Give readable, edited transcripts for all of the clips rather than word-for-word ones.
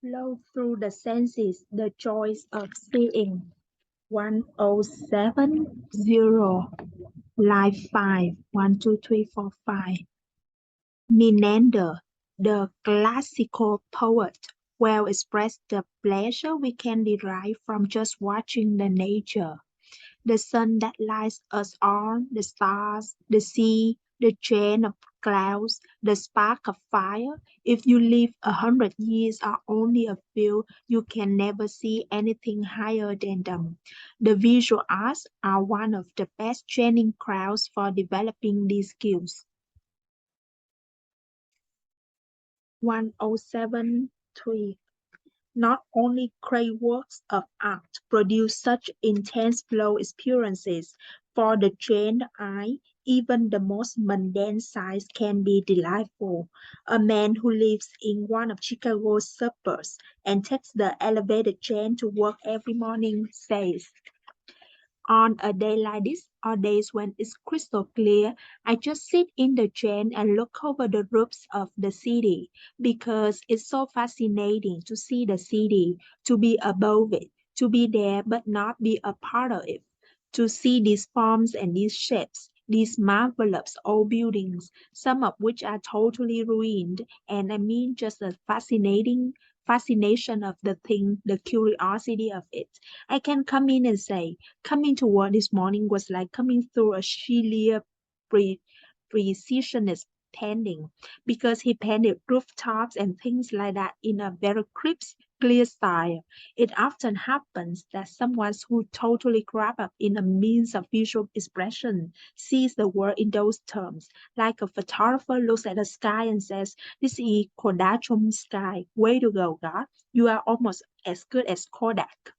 Flow through the senses, the joys of seeing. 1070, Line 5, 1, 2, 3, 4, 5. Menander, the classical poet, well expressed the pleasure we can derive from just watching the nature. The sun that lights us on, the stars, the sea, the chain of clouds, the spark of fire. If you live 100 years or only a few, you can never see anything higher than them. The visual arts are one of the best training grounds for developing these skills. 1073. Not only great works of art produce such intense flow experiences for the trained eye, even the most mundane sights can be delightful. A man who lives in one of Chicago's suburbs and takes the elevated train to work every morning says, on a day like this, or days when it's crystal clear, I just sit in the train and look over the roofs of the city because it's so fascinating to see the city, to be above it, to be there but not be a part of it, to see these forms and these shapes. These marvelous old buildings, some of which are totally ruined, and I mean just the fascination of the thing, the curiosity of it. I can come in and say, coming to work this morning was like coming through a sheer pre precisionist painting because he painted rooftops and things like that in a very crisp, clear style. It often happens that someone who totally grabbed up in a means of visual expression sees the world in those terms, like a photographer looks at the sky and says, "This is Kodachum sky. Way to go, God! You are almost as good as Kodak."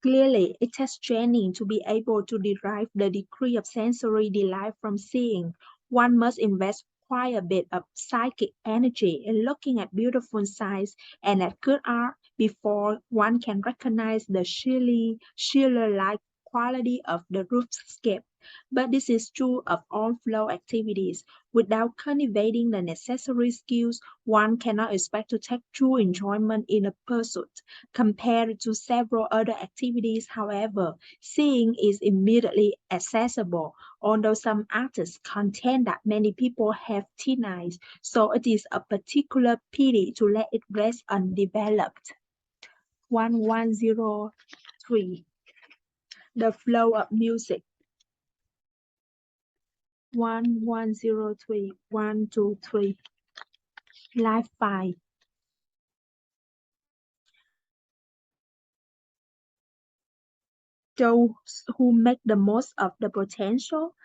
Clearly, it takes training to be able to derive the degree of sensory delight from seeing. One must invest quite a bit of psychic energy in looking at beautiful sights and at good art before one can recognize the Schiller-like quality of the roofscape. But this is true of all flow activities. Without cultivating the necessary skills, one cannot expect to take true enjoyment in a pursuit. Compared to several other activities, however, seeing is immediately accessible, although some artists contend that many people have thin eyes, so it is a particular pity to let it rest undeveloped. 1103. The flow of music. 1103. 1, 2, 3. Life 5. Those who make the most of the potential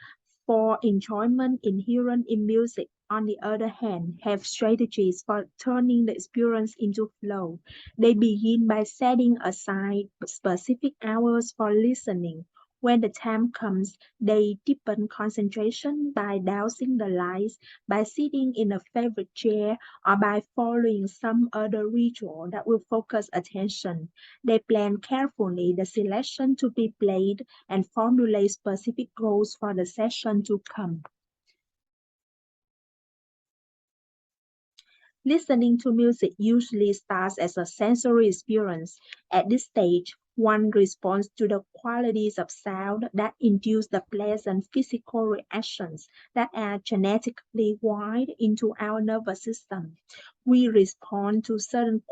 for enjoyment inherent in music, on the other hand, have strategies for turning the experience into flow. They begin by setting aside specific hours for listening. When the time comes, they deepen concentration by dousing the lights, by sitting in a favorite chair, or by following some other ritual that will focus attention. They plan carefully the selection to be played and formulate specific goals for the session to come. Listening to music usually starts as a sensory experience. At this stage, one responds to the qualities of sound that induce the pleasant physical reactions that are genetically wired into our nervous system. We respond to certain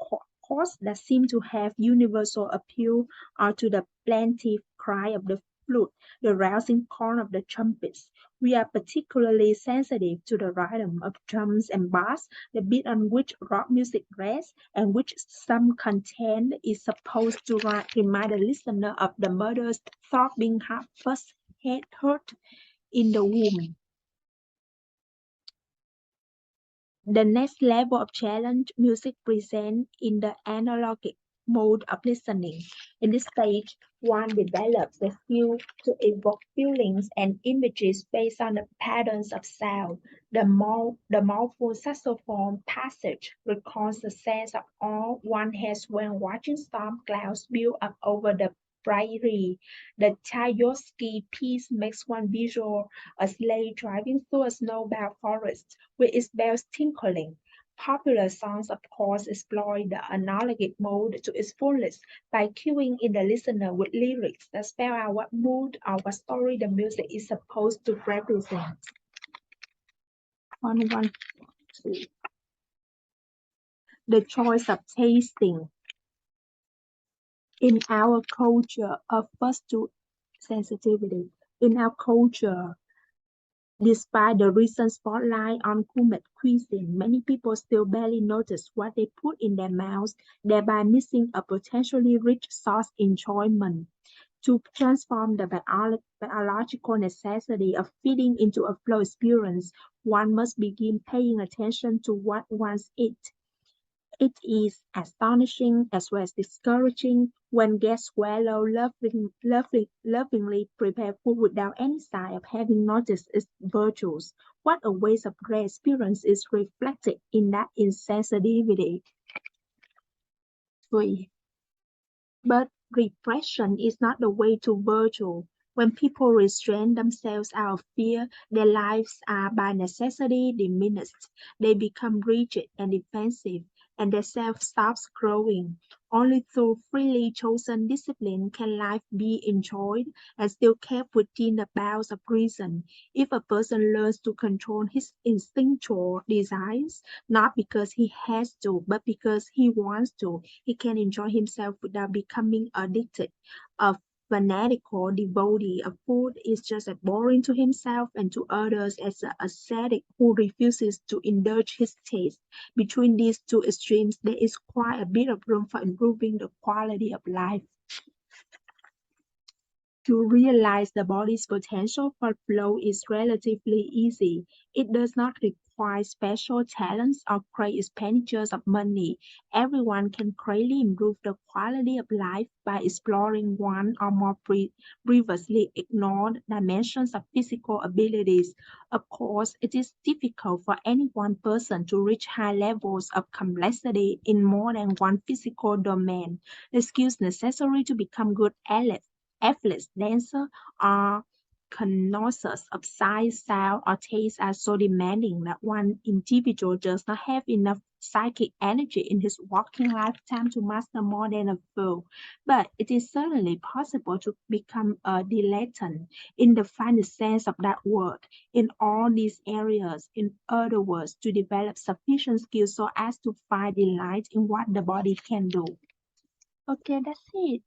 chords that seem to have universal appeal or to the plaintive cry of the flute, the rousing call of the trumpets. We are particularly sensitive to the rhythm of drums and bass, the beat on which rock music rests, and which some content is supposed to remind the listener of the mother's throbbing heart first heard in the womb. The next level of challenge music presents in the analogic mode of listening. In this stage, one develops the skill to evoke feelings and images based on the patterns of sound. The mouthful saxophone passage recalls the sense of awe one has when watching storm clouds build up over the prairie. The Tchaikovsky piece makes one visual a sleigh driving through a snowbound forest with its bells tinkling. Popular songs, of course, exploit the analogic mode to its fullest by cueing in the listener with lyrics that spell out what mood or what story the music is supposed to represent. 112. The choice of tasting. In our culture of first to sensitivity, in our culture, despite the recent spotlight on gourmet cuisine, many people still barely notice what they put in their mouths, thereby missing a potentially rich source enjoyment. To transform the biological necessity of feeding into a flow experience, one must begin paying attention to what one eats. It is astonishing as well as discouraging when guests swallow lovingly prepared food without any sign of having noticed its virtues. What a waste of great experience is reflected in that insensitivity. 3. But repression is not the way to virtue. When people restrain themselves out of fear, their lives are by necessity diminished. They become rigid and defensive, and their self stops growing. Only through freely chosen discipline can life be enjoyed and still kept within the bounds of reason. If a person learns to control his instinctual desires, not because he has to, but because he wants to, he can enjoy himself without becoming addicted. A fanatical devotee of food is just as boring to himself and to others as an ascetic who refuses to indulge his taste. Between these two extremes, there is quite a bit of room for improving the quality of life. To realize the body's potential for flow is relatively easy. It does not require special talents or great expenditures of money. Everyone can greatly improve the quality of life by exploring one or more previously ignored dimensions of physical abilities. Of course, it is difficult for any one person to reach high levels of complexity in more than one physical domain. The skills necessary to become good athletes, dancers, or connoisseurs of sight, sound, or taste are so demanding that one individual does not have enough psychic energy in his working lifetime to master more than a few. But it is certainly possible to become a dilettante in the finest sense of that word in all these areas. In other words, to develop sufficient skills so as to find delight in what the body can do. Okay, that's it.